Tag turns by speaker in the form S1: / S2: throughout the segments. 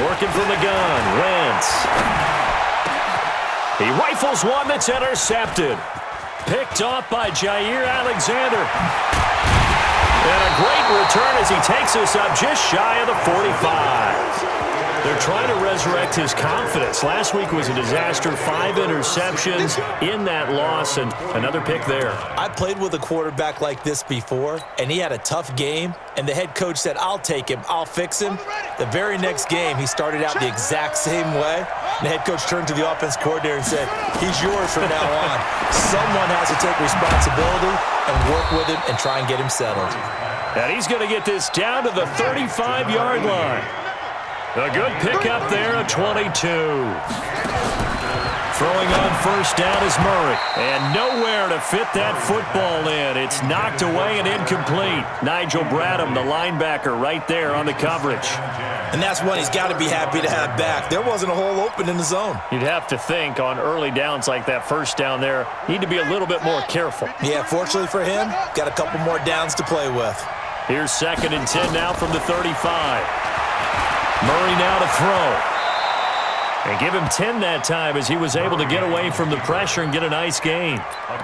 S1: Working from the gun, Wentz. He rifles one that's intercepted. Picked off by Jair Alexander. And a great return as he takes us up just shy of the 45. They're trying to resurrect his confidence. Last week was a disaster. 5 interceptions in that loss, and another pick there.
S2: I played with a quarterback like this before, and he had a tough game, and the head coach said, I'll take him, I'll fix him. The very next game, he started out the exact same way. The head coach turned to the offense coordinator and said, he's yours from now on. Someone has to take responsibility and work with him and try and get him settled.
S1: And he's going to get this down to the 35-yard line. A good pickup there at 22. Throwing on first down is Murray. And nowhere to fit that football in. It's knocked away and incomplete. Nigel Bradham, the linebacker, right there on the coverage.
S2: And that's one he's got to be happy to have back. There wasn't a hole open in the zone.
S1: You'd have to think on early downs like that first down there, need to be a little bit more careful.
S2: Yeah, fortunately for him, got a couple more downs to play with.
S1: Here's 2nd and 10 now from the 35. Murray now to throw. And give him 10 that time as he was able to get away from the pressure and get a nice gain.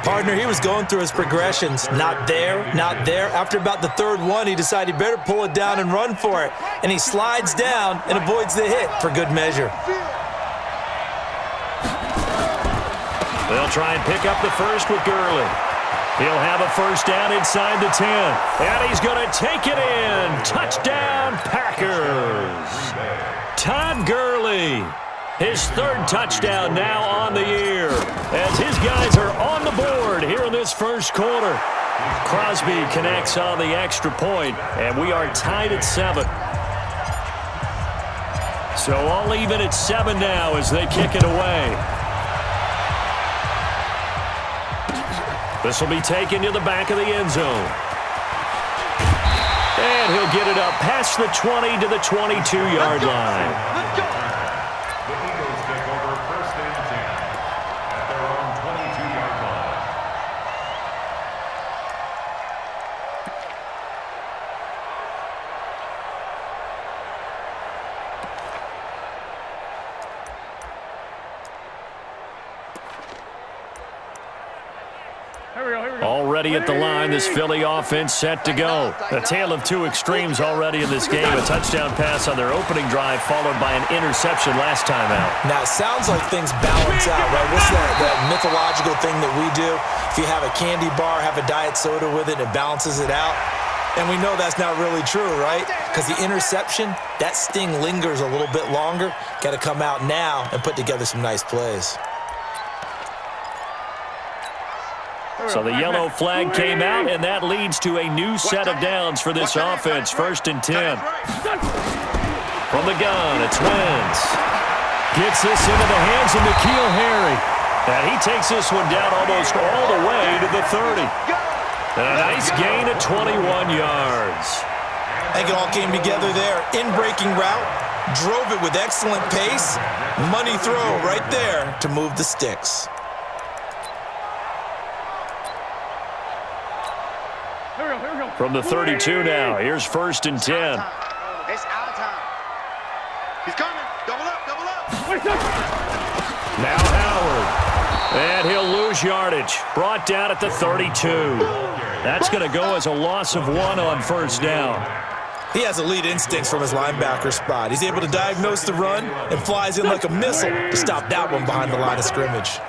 S2: Partner, he was going through his progressions. Not there, not there. After about the 3rd one, he decided he better pull it down and run for it. And he slides down and avoids the hit for good measure.
S1: They'll try and pick up the first with Gurley. He'll have a first down inside the 10. And he's going to take it in. Touchdown, Packers. Todd Gurley. His 3rd touchdown now on the year as his guys are on the board here in this first quarter. Crosby connects on the extra point, and we are tied at 7. So all even at 7 now as they kick it away. This will be taken to the back of the end zone. And he'll get it up past the 20 to the 22-yard line. Already at the line, this Philly offense set to go. A tale of 2 extremes already in this game. A touchdown pass on their opening drive followed by an interception last time out.
S2: Now, it sounds like things balance out, right? What's that mythological thing that we do? If you have a candy bar, have a diet soda with it, it balances it out. And we know that's not really true, right? Because the interception, that sting lingers a little bit longer. Got to come out now and put together some nice plays.
S1: So the yellow flag came out, and that leads to a new set of downs for this offense. 1st and 10. From the gun, it's Wentz. Gets this into the hands of N'Keal Harry. And he takes this one down almost all the way to the 30. And a nice gain at 21 yards.
S2: I think it all came together there. In-breaking route, drove it with excellent pace. Money throw right there to move the sticks.
S1: From the 32 now, here's 1st and 10.
S3: It's our time. He's coming. Double up, double up.
S1: Now Howard. And he'll lose yardage. Brought down at the 32. That's going to go as a loss of 1 on 1st down.
S2: He has elite instincts from his linebacker spot. He's able to diagnose the run and flies in like a missile to stop that one behind the line of scrimmage.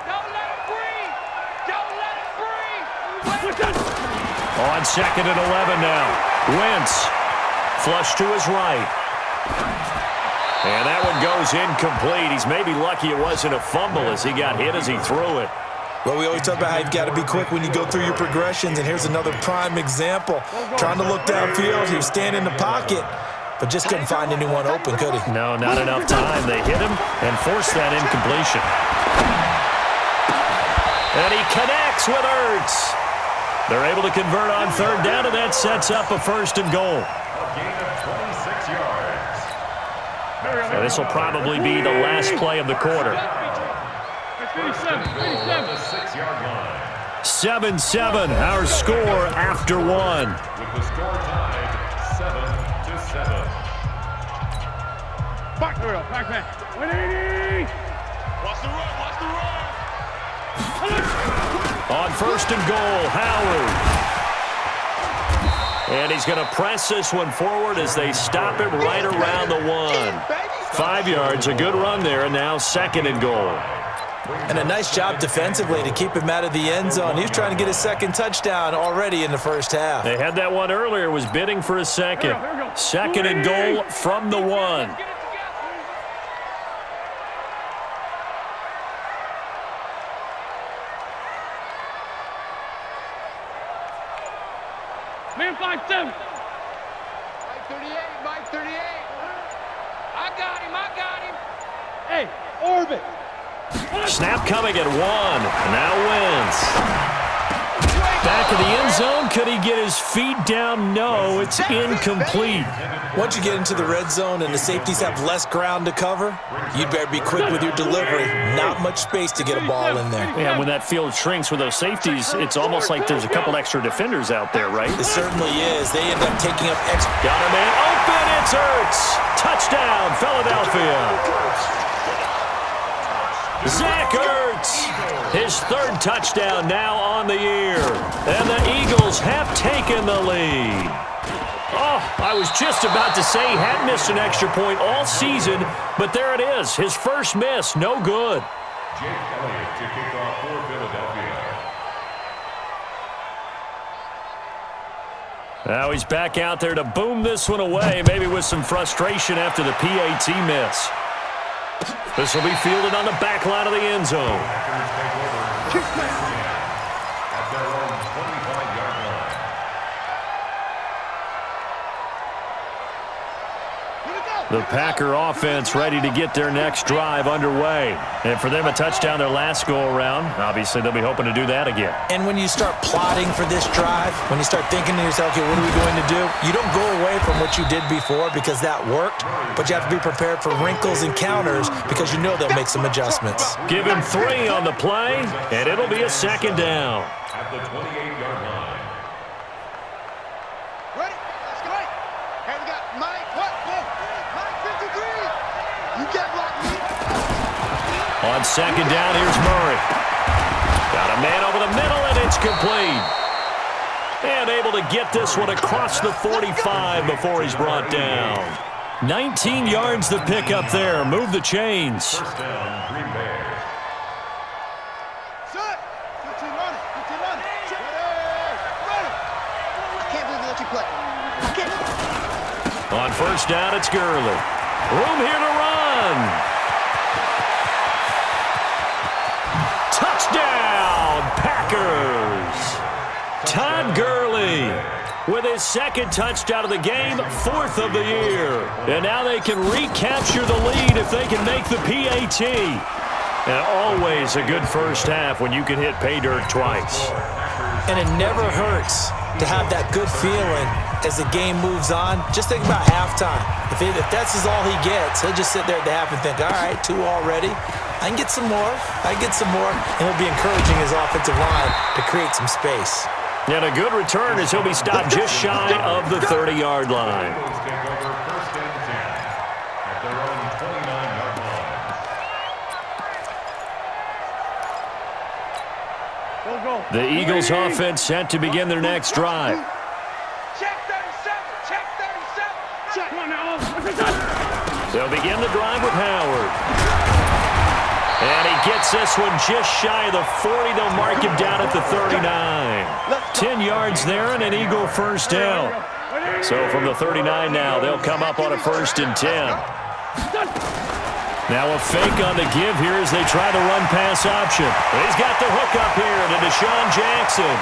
S1: On 2nd and 11 now. Wentz. Flush to his right. And that one goes incomplete. He's maybe lucky it wasn't a fumble as he got hit as he threw it.
S2: Well, we always talk about how you've got to be quick when you go through your progressions, and here's another prime example. Trying to look downfield, he was standing in the pocket, but just couldn't find anyone open, could he?
S1: No, not enough time. They hit him and forced that incompletion. And he connects with Ertz. They're able to convert on 3rd down, and that sets up a 1st and goal. And this will probably be the last play of the quarter. 7-7, our score after 1.
S4: With the score tied 7-7. Back the real, back. Winnie!
S3: Watch the run, watch the run.
S1: On first and goal, Howard. And he's going to press this one forward as they stop it right around the 1. 5 yards, a good run there, and now second and goal.
S2: And a nice job defensively to keep him out of the end zone. He was trying to get his second touchdown already in the first half.
S1: They had that one earlier, was bidding for a second. Second and goal from the 1.
S4: Man 5-7.
S3: Mike 38, Mike 38.
S4: I got him. Hey, orbit.
S1: Snap coming at 1. Now Wentz. Back of the end zone. Could he get his feet down? No, it's incomplete.
S2: Once you get into the red zone and the safeties have less ground to cover, you better be quick with your delivery. Not much space to get a ball in there.
S1: Yeah, when that field shrinks with those safeties, it's almost like there's a couple extra defenders out there, right?
S2: It certainly is. They end up taking up extra.
S1: Got a man open. It's Ertz. Touchdown, Philadelphia. Zach Ertz, his third touchdown now on the year. And the Eagles have taken the lead. Oh, I was just about to say he had missed an extra point all season, but there it is. His first miss, no good.
S5: Jake Elliott to kick off for Philadelphia.
S1: Now he's back out there to boom this one away, maybe with some frustration after the PAT miss. This will be fielded on the back line of the end zone.
S5: At their own 25-yard line.
S1: The Packer offense ready to get their next drive underway. And for them, a touchdown their last go-around. Obviously, they'll be hoping to do that again.
S2: And when you start plotting for this drive, when you start thinking to yourself, okay, what are we going to do? You don't go away from what you did before because that worked, but you have to be prepared for wrinkles and counters because you know they'll make some adjustments.
S1: Give him 3 on the play, and it'll be a second down.
S5: At the 28-yard line.
S3: Ready? Let's go. And we got Mike. What? Mike 53. You can't block me.
S1: On second down, here's Murray. Got a man over the middle, and it's complete. And able to get this one across the 45 before he's brought down. 19 yards to pick up there. Move the chains.
S5: First down, Green Bay.
S3: Set. 15 running. 15 running. Ready. I can't believe they let you play. I can't.
S1: On first down, it's Gurley. Room here to run. Touchdown, Packers. Todd Gurley with his second touchdown of the game, 4th of the year. And now they can recapture the lead if they can make the PAT. And always a good first half when you can hit pay dirt twice.
S2: And it never hurts to have that good feeling as the game moves on. Just think about halftime. If that's all he gets, he'll just sit there at the half and think, all right, 2 already. I can get some more. And he'll be encouraging his offensive line to create some space.
S1: And a good return as he'll be stopped just shy of the 30-yard line.
S5: Eagles take over first and 10 at their own 29-yard line.
S1: The Eagles offense set to begin their next drive.
S4: Check 37. Check 37. Check. Come on now.
S1: They'll begin the drive with Howard. And he gets this one just shy of the 40. They'll mark him down at the 39. 10 yards there and an Eagle first down. So from the 39 now, they'll come up on a 1st and 10. Now a fake on the give here as they try the run-pass option. He's got the hook up here to Deshaun Jackson.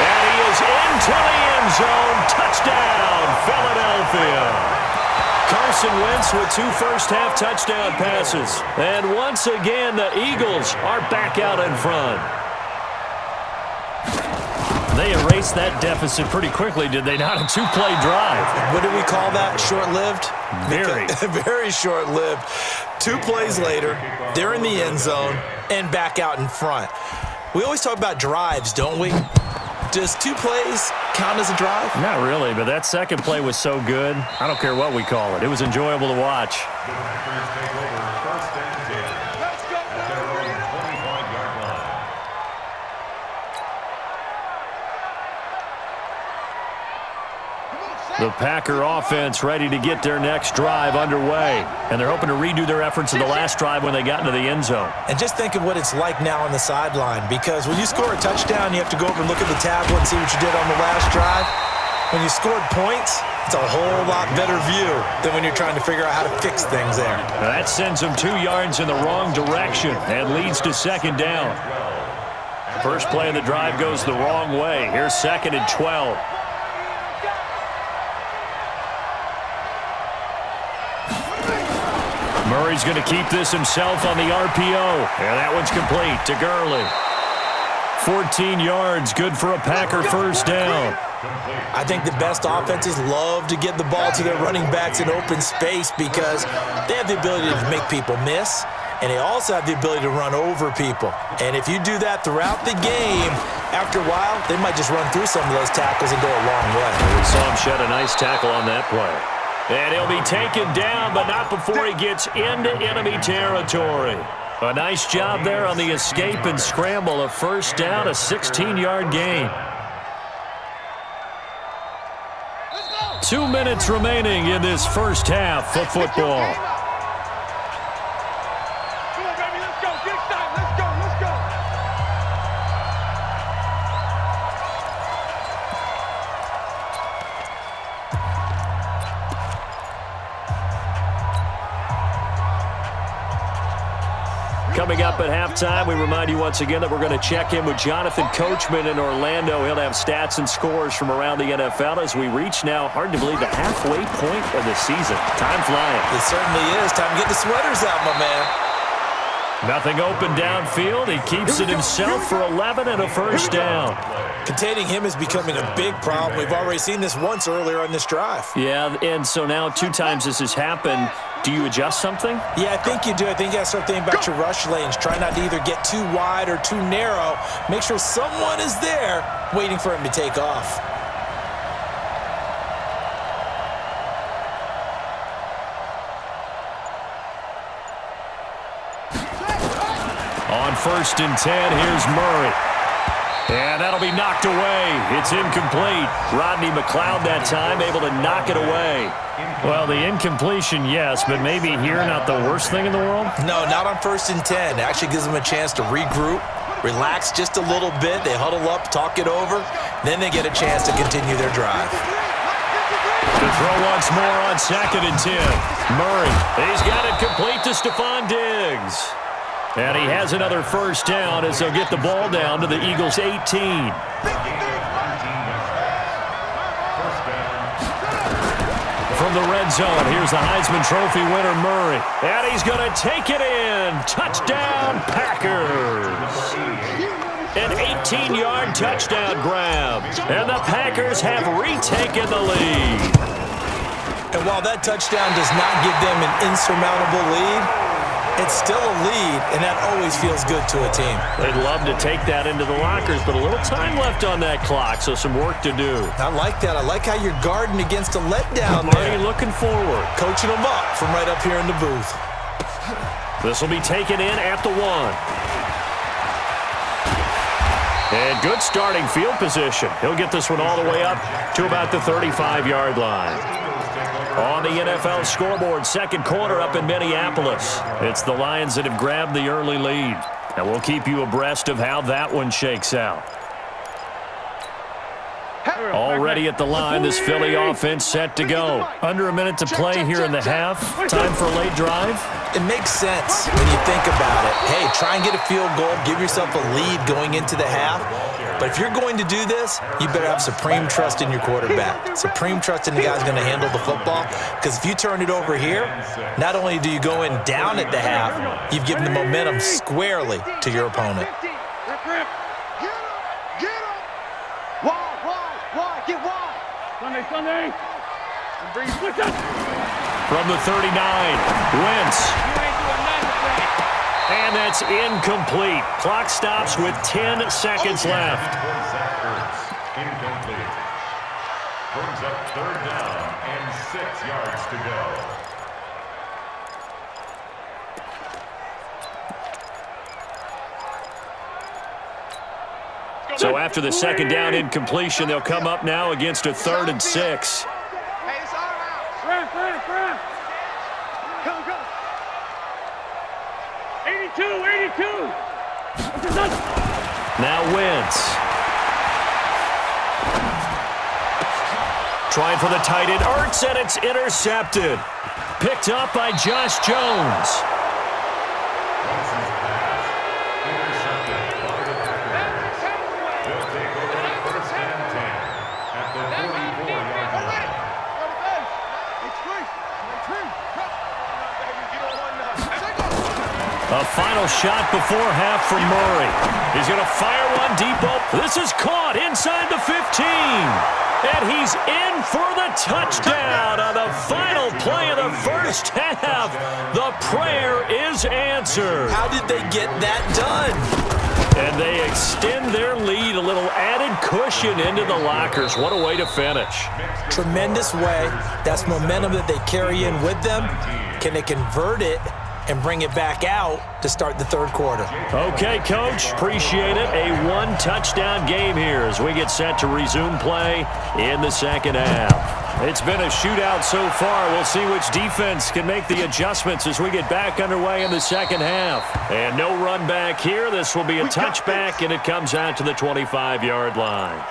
S1: And he is into the end zone. Touchdown, Philadelphia. Carson Wentz with 2 first-half touchdown passes. And once again, the Eagles are back out in front. They erased that deficit pretty quickly, did they not? A 2-play drive.
S2: What do we call that? Short-lived?
S1: Very.
S2: Very short-lived. 2 plays later, they're in the end zone and back out in front. We always talk about drives, don't we? Does 2 plays count as a drive?
S1: Not really, but that second play was so good. I don't care what we call it. It was enjoyable to watch.
S5: The Packers take over 1st and 10
S4: Let's go,
S5: at their own 25-yard line.
S1: The Packer offense ready to get their next drive underway. And they're hoping to redo their efforts of the last drive when they got into the end zone.
S2: And just think of what it's like now on the sideline, because when you score a touchdown, you have to go over and look at the tablet and see what you did on the last drive. When you scored points, it's a whole lot better view than when you're trying to figure out how to fix things there.
S1: Now that sends them 2 yards in the wrong direction and leads to 2nd down. First play of the drive goes the wrong way. Here's 2nd and 12. Murray's going to keep this himself on the RPO. And that one's complete to Gurley. 14 yards, good for a Packer first down.
S2: I think the best offenses love to get the ball to their running backs in open space because they have the ability to make people miss, and they also have the ability to run over people. And if you do that throughout the game, after a while, they might just run through some of those tackles and go a long way.
S1: We saw him shed a nice tackle on that play. And he'll be taken down, but not before he gets into enemy territory. A nice job there on the escape and scramble. A first down, a 16-yard gain. 2 minutes remaining in this first half of football.
S4: Come on, baby, let's go. Get excited. Let's go, let's go.
S1: Coming up at halftime, we remind you once again that we're going to check in with Jonathan Coachman in Orlando. He'll have stats and scores from around the NFL as we reach now, hard to believe, the halfway point of the season. Time flying.
S2: It certainly is. Time to get the sweaters out, my man.
S1: Nothing open downfield. He keeps it himself for 11 and a first down.
S2: Containing him is becoming a big problem. We've already seen this once earlier on this drive.
S1: Yeah, and so now 2 times this has happened. Do you adjust something?
S2: Yeah, I think you do. I think you got to start thinking about your rush lanes. Try not to either get too wide or too narrow. Make sure someone is there waiting for him to take off.
S1: On 1st and 10, here's Murray. And that'll be knocked away. It's incomplete. Rodney McLeod that time able to knock it away. Well, the incompletion, yes, but maybe here not the worst thing in the world?
S2: No, not on 1st and 10. It actually gives them a chance to regroup, relax just a little bit. They huddle up, talk it over. Then they get a chance to continue their drive.
S1: To throw once more on 2nd and 10. Murray, he's got it complete to Stephon Diggs. And he has another first down as they'll get the ball down to the Eagles' 18. From the red zone, here's the Heisman Trophy winner, Murray. And he's going to take it in. Touchdown, Packers. An 18-yard touchdown grab. And the Packers have retaken the lead.
S2: And while that touchdown does not give them an insurmountable lead, it's still a lead, and that always feels good to a team.
S1: They'd love to take that into the lockers, but a little time left on that clock, so some work to do.
S2: I like that. I like how you're guarding against a letdown
S1: Marty
S2: there.
S1: looking forward.
S2: Coaching them up from right up here in the booth.
S1: This will be taken in at the 1. And good starting field position. He'll get this one all the way up to about the 35-yard line. On the NFL scoreboard, 2nd quarter up in Minneapolis. It's the Lions that have grabbed the early lead. And we'll keep you abreast of how that one shakes out. Already at the line, this Philly offense set to go. Under a minute to play here in the half. Time for a late drive.
S2: It makes sense when you think about it. Hey, try and get a field goal. Give yourself a lead going into the half. But if you're going to do this, you better have supreme trust in your quarterback. Supreme trust in the guy's going to handle the football. Because if you turn it over here, not only do you go in down at the half, you've given the momentum squarely to your opponent.
S4: Sunday.
S1: From the 39, Wentz. And that's incomplete. Clock stops with 10 seconds left.
S5: brings up 3rd down and 6 yards to go.
S1: So after the 2nd down incompletion, they'll come up now against a 3rd and 6.
S4: Hey, it's our house. Run. Go. 82.
S1: Now Wentz. Trying for the tight end, Ertz, and it's intercepted. Picked up by Josh Jones.
S5: Wentz's pass intercepted by the Packers. They'll take over 1st and 10 at the 44-yard line.
S1: A final shot before half from Murray. He's going to fire one deep open. This is caught inside the 15. And he's in for the touchdown on the final play of the first half. The prayer is answered.
S2: How did they get that done?
S1: And they extend their lead, a little added cushion into the lockers. What a way to finish.
S2: Tremendous way. That's momentum that they carry in with them. Can they convert it and bring it back out to start the 3rd quarter?
S1: Okay, Coach. Appreciate it. A 1-touchdown game here as we get set to resume play in the 2nd half. It's been a shootout so far. We'll see which defense can make the adjustments as we get back underway in the 2nd half. And no run back here. This will be a touchback, and it comes out to the 25-yard line.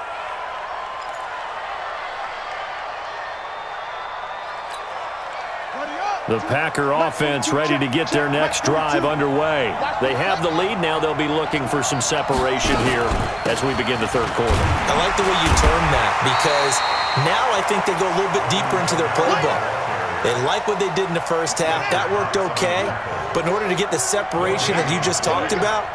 S1: The Packer offense ready to get their next drive underway. They have the lead now. They'll be looking for some separation here as we begin the 3rd quarter.
S2: I like the way you term that because now I think they go a little bit deeper into their playbook. They like what they did in the first half. That worked okay. But in order to get the separation that you just talked about,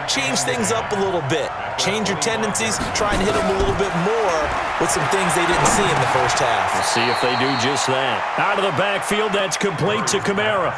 S2: change things up a little bit. Change your tendencies, try and hit them a little bit more with some things they didn't see in the first half.
S1: We'll see if they do just that. Out of the backfield, that's complete to Kamara.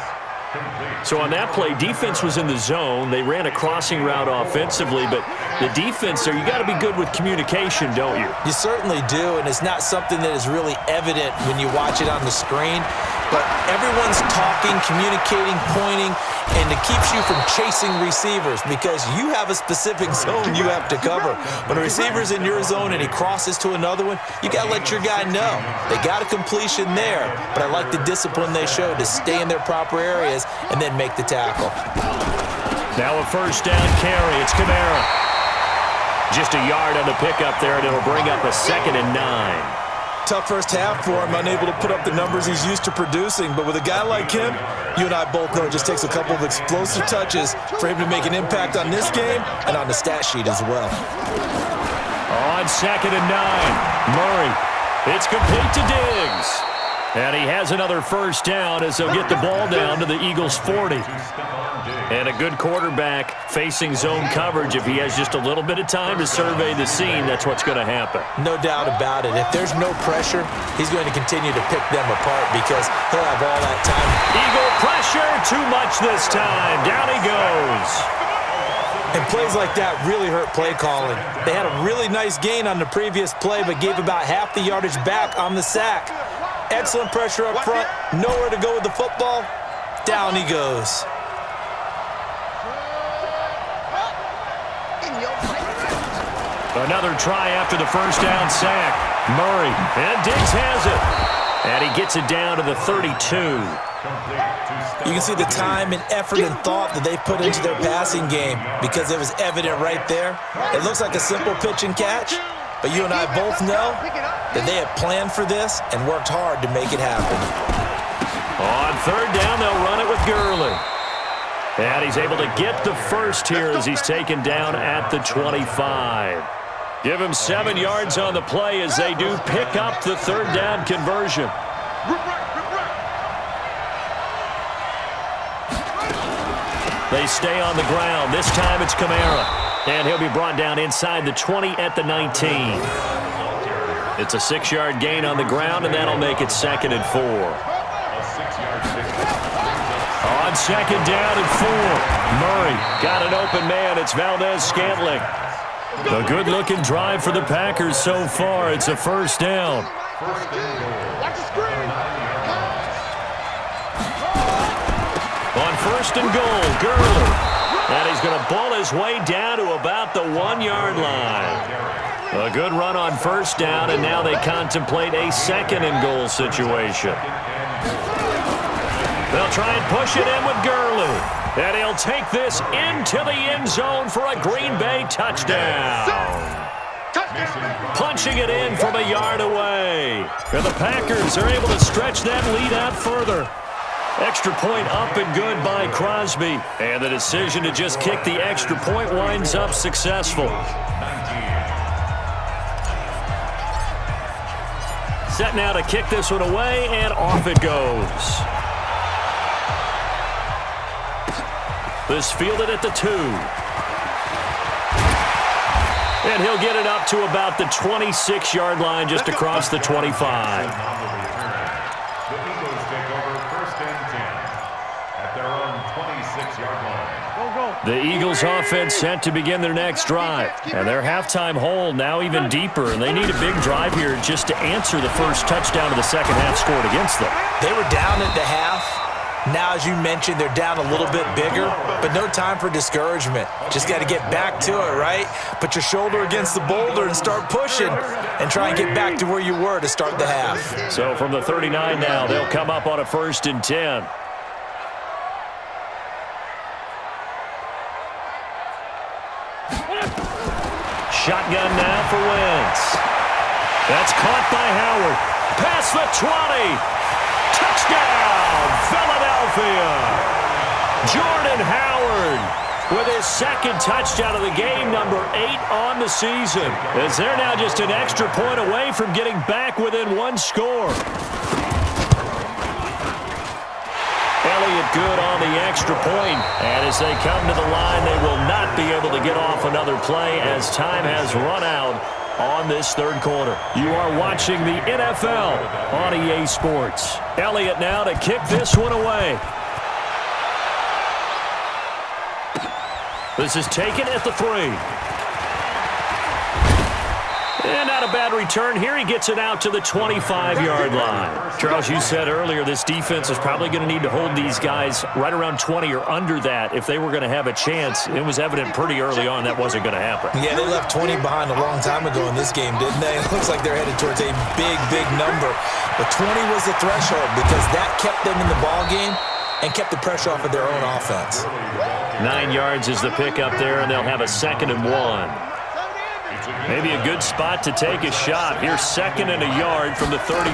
S1: So on that play, defense was in the zone. They ran a crossing route offensively, but the defense there, you got to be good with communication, don't you?
S2: You certainly do, and it's not something that is really evident when you watch it on the screen. But everyone's talking, communicating, pointing, and it keeps you from chasing receivers because you have a specific zone you have to cover. When a receiver's in your zone and he crosses to another one, you got to let your guy know. They got a completion there, but I like the discipline they showed to stay in their proper areas and then make the tackle.
S1: Now a 1st down carry. It's Kamara. Just a yard on the pickup there, and it'll bring up a 2nd and 9.
S2: Tough first half for him, unable to put up the numbers he's used to producing. But with a guy like him, you and I both know it just takes a couple of explosive touches for him to make an impact on this game and on the stat sheet as well.
S1: On 2nd and 9, Murray. It's complete to Diggs. And he has another 1st down as they'll get the ball down to the Eagles' 40. And a good quarterback facing zone coverage. If he has just a little bit of time to survey the scene, that's what's going to happen.
S2: No doubt about it. If there's no pressure, he's going to continue to pick them apart because he'll have all that time.
S1: Eagle pressure, too much this time. Down he goes.
S2: And plays like that really hurt play calling. They had a really nice gain on the previous play, but gave about half the yardage back on the sack. Excellent pressure up front. Nowhere to go with the football. Down he goes.
S1: Another try after the 1st down sack. Murray, and Diggs has it. And he gets it down to the 32.
S2: You can see the time and effort and thought that they put into their passing game because it was evident right there. It looks like a simple pitch and catch, but you and I both know that they had planned for this and worked hard to make it happen.
S1: On 3rd down, they'll run it with Gurley. And he's able to get the first here as he's taken down at the 25. Give him 7 yards on the play as they do pick up the 3rd down conversion. They stay on the ground. This time it's Kamara. And he'll be brought down inside the 20 at the 19. It's a 6-yard gain on the ground, and that'll make it 2nd and 4. On 2nd down and 4. Murray got an open man. It's Valdez-Scantling. A good-looking drive for the Packers so far. It's a 1st down.
S5: First and goal.
S3: Watch the screen.
S5: 9 yards.
S1: On first and goal, Gurley. And he's going to ball his way down to about the 1-yard line. A good run on first down, and now they contemplate a second and goal situation. They'll try and push it in with Gurley. And he'll take this into the end zone for a Green Bay touchdown. Punching it in from a yard away. And the Packers are able to stretch that lead out further. Extra point up and good by Crosby. And the decision to just kick the extra point winds up successful. Set now to kick this one away, and off it goes. This fielded at the 2. And he'll get it up to about the 26-yard line, just across the 25.
S5: The Eagles take over first and 10 at their own 26-yard line.
S1: The Eagles offense set to begin their next drive. And their halftime hole now even deeper. And they need a big drive here just to answer the first touchdown of the second half scored against them.
S2: They were down at the half. Now, as you mentioned, they're down a little bit bigger, but no time for discouragement. Just got to get back to it, right? Put your shoulder against the boulder and start pushing and try and get back to where you were to start the half.
S1: So from the 39 now, they'll come up on a first and 10. Shotgun now for Wentz. That's caught by Howard. Past the 20. Touchdown, Philadelphia. Jordan Howard with his second touchdown of the game, number 8 on the season. As they're now just an extra point away from getting back within one score. Elliott good on the extra point. And as they come to the line, they will not be able to get off another play as time has run out on this third quarter. You are watching the NFL on EA Sports. Elliott now to kick this one away. This is taken at the 3. And not a bad return here. He gets it out to the 25-yard line. Charles, you said earlier this defense is probably going to need to hold these guys right around 20 or under that if they were going to have a chance. It was evident pretty early on that wasn't going to happen.
S2: Yeah, they left 20 behind a long time ago in this game, didn't they? It looks like they're headed towards a big, big number. But 20 was the threshold because that kept them in the ball game and kept the pressure off of their own offense.
S1: 9 yards is the pickup there, and they'll have a 2nd and 1. Maybe a good spot to take a shot. Here's 2nd and a yard from the 34.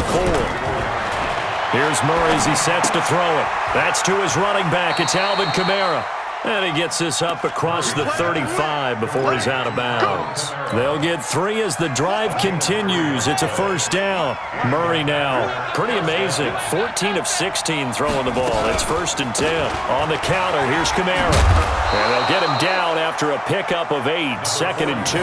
S1: Here's Murray as he sets to throw it. That's to his running back. It's Alvin Kamara. And he gets this up across the 35 before he's out of bounds. They'll get 3 as the drive continues. It's a first down. Murray now, pretty amazing. 14 of 16 throwing the ball. That's 1st and 10. On the counter, here's Kamara. And they'll get him down after a pickup of 8. 2nd and 2.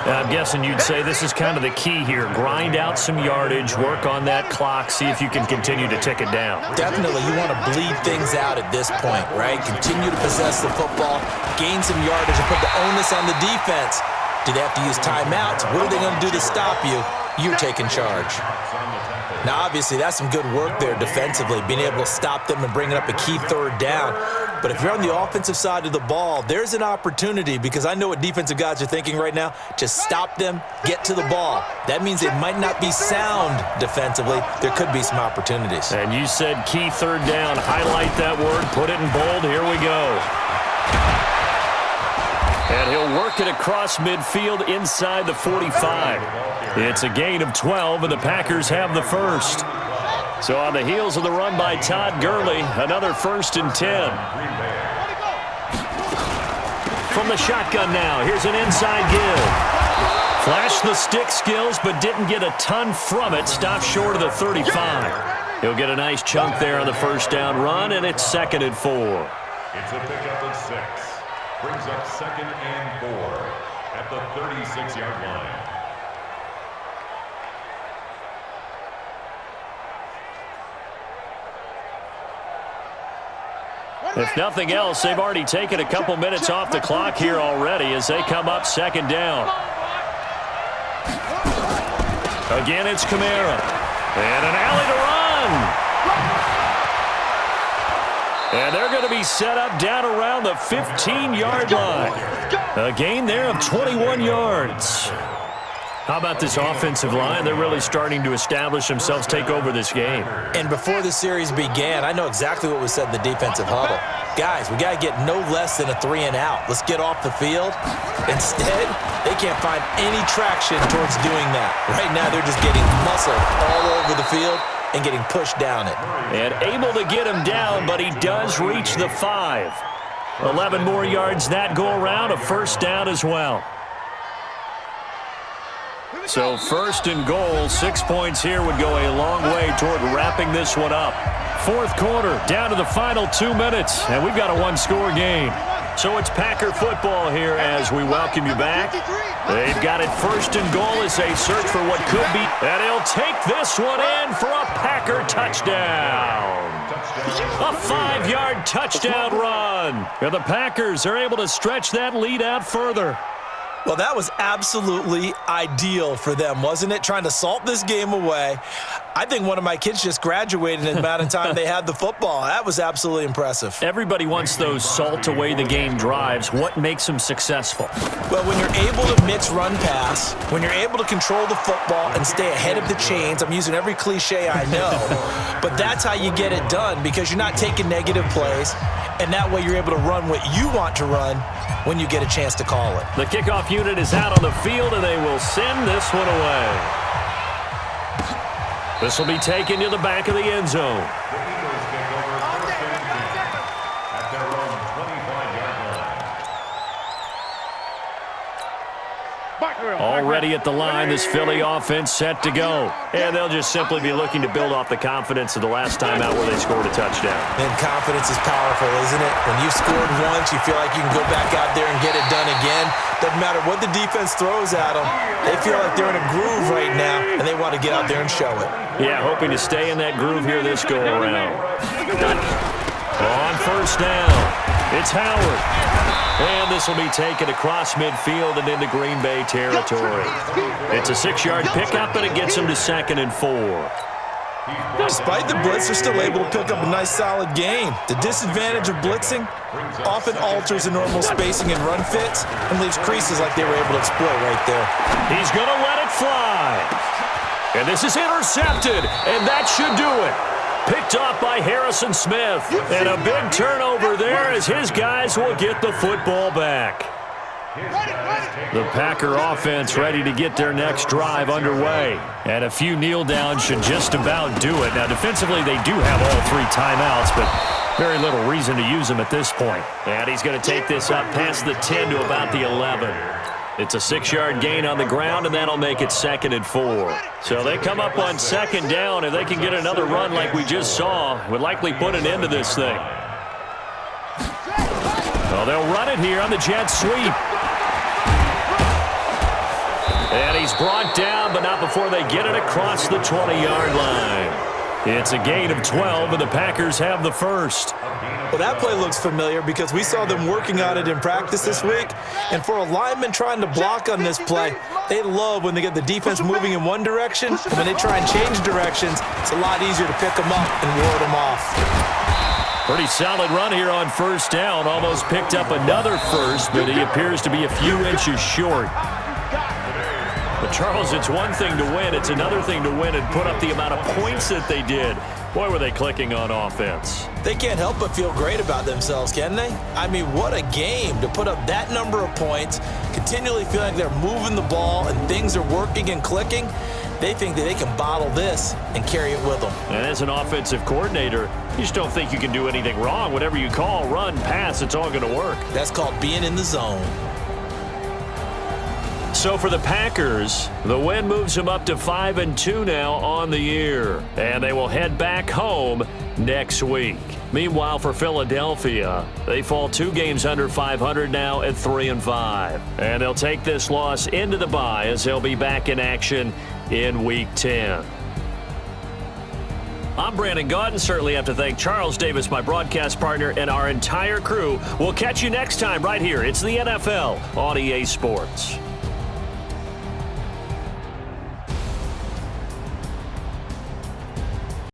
S1: I'm guessing you'd say this is kind of the key here. Grind out some yardage, work on that clock, see if you can continue to tick it down.
S2: Definitely. You want to bleed things out at this point, right? Continue to possess the football, gain some yardage, and put the onus on the defense. Do they have to use timeouts? What are they going to do to stop you? You're taking charge. Now, obviously, that's some good work there defensively, being able to stop them and bringing up a key third down. But if you're on the offensive side of the ball, there's an opportunity because I know what defensive guys are thinking right now. Just stop them, get to the ball. That means they might not be sound defensively. There could be some opportunities.
S1: And you said key third down. Highlight that word. Put it in bold. Here we go. And he'll work it across midfield inside the 45. It's a gain of 12, and the Packers have the first. So on the heels of the run by Todd Gurley, another 1st and 10. From the shotgun now, here's an inside give. Flashed the stick skills, but didn't get a ton from it. Stopped short of the 35. He'll get a nice chunk there on the first down run, and it's 2nd and 4.
S5: It's a pickup of 6. Brings up 2nd and 4 at the 36-yard line.
S1: If nothing else, they've already taken a couple minutes off the clock here already as they come up 2nd down. Again, it's Kamara. And an alley to run. And they're going to be set up down around the 15-yard line. A gain there of 21 yards. How about this offensive line? They're really starting to establish themselves, take over this game.
S2: And before the series began, I know exactly what was said in the defensive huddle. Guys, we got to get no less than a 3-and-out. Let's get off the field. Instead, they can't find any traction towards doing that. Right now, they're just getting muscled all over the field and getting pushed down it.
S1: And able to get him down, but he does reach the 5. 11 more yards that go around, a first down as well. So first and goal, 6 points here would go a long way toward wrapping this one up. Fourth quarter, down to the final 2 minutes, and we've got a one-score game. So it's Packer football here as we welcome you back. They've got it first and goal as they search for what could be, and he'll take this one in for a Packer touchdown. A 5-yard touchdown run. And the Packers are able to stretch that lead out further.
S2: Well, that was absolutely ideal for them, wasn't it? Trying to salt this game away. I think one of my kids just graduated in the amount of time they had the football. That was absolutely impressive.
S1: Everybody wants those salt-away-the-game drives. What makes them successful?
S2: Well, when you're able to mix run-pass, when you're able to control the football and stay ahead of the chains, I'm using every cliche I know, but that's how you get it done because you're not taking negative plays, and that way you're able to run what you want to run when you get a chance to call it.
S1: The kickoff unit is out on the field, and they will send this one away. This will be taken to the back of the end zone.
S5: The Eagles take over first and 10 at their own 25-yard line.
S1: Already at the line, this Philly offense set to go. And they'll just simply be looking to build off the confidence of the last time out where they scored a touchdown.
S2: And confidence is powerful, isn't it? When you've scored once, you feel like you can go back out there and get it done again. Doesn't matter what the defense throws at them. They feel like they're in a groove right now, and they want to get out there and show it.
S1: Yeah, hoping to stay in that groove here this go-around. On first down, it's Howard. And this will be taken across midfield and into Green Bay territory. It's a 6-yard pickup, and it gets them to 2nd and 4.
S2: Despite the blitz, they're still able to pick up a nice, solid gain. The disadvantage of blitzing often alters the normal spacing and run fits and leaves creases like they were able to exploit right there.
S1: He's going to let it fly. And this is intercepted, and that should do it. Picked off by Harrison Smith. And a big turnover there as his guys will get the football back. The Packer offense ready to get their next drive underway. And a few kneel downs should just about do it. Now, defensively, they do have all 3 timeouts, but very little reason to use them at this point. And he's going to take this up past the 10 to about the 11. It's a 6-yard gain on the ground, and that'll make it 2nd and 4. So they come up on 2nd down. If they can get another run like we just saw, would likely put an end to this thing. Well, they'll run it here on the jet sweep. And he's brought down, but not before they get it across the 20-yard line. It's a gain of 12, and the Packers have the first.
S2: Well, that play looks familiar because we saw them working on it in practice this week. And for a lineman trying to block on this play, they love when they get the defense moving in one direction. And when they try and change directions, it's a lot easier to pick them up and ward them off.
S1: Pretty solid run here on first down. Almost picked up another first, but he appears to be a few inches short. But, Charles, it's one thing to win. It's another thing to win and put up the amount of points that they did. Boy, were they clicking on offense.
S2: They can't help but feel great about themselves, can they? I mean, what a game to put up that number of points, continually feeling like they're moving the ball and things are working and clicking. They think that they can bottle this and carry it with them.
S1: And as an offensive coordinator, you just don't think you can do anything wrong. Whatever you call, run, pass, it's all going to work.
S2: That's called being in the zone.
S1: So for the Packers, the win moves them up to 5-2 now on the year. And they will head back home next week. Meanwhile, for Philadelphia, they fall 2 games under 500 now at 3-5. And they'll take this loss into the bye as they'll be back in action in Week 10. I'm Brandon Gaudin. Certainly have to thank Charles Davis, my broadcast partner, and our entire crew. We'll catch you next time right here. It's the NFL on EA Sports.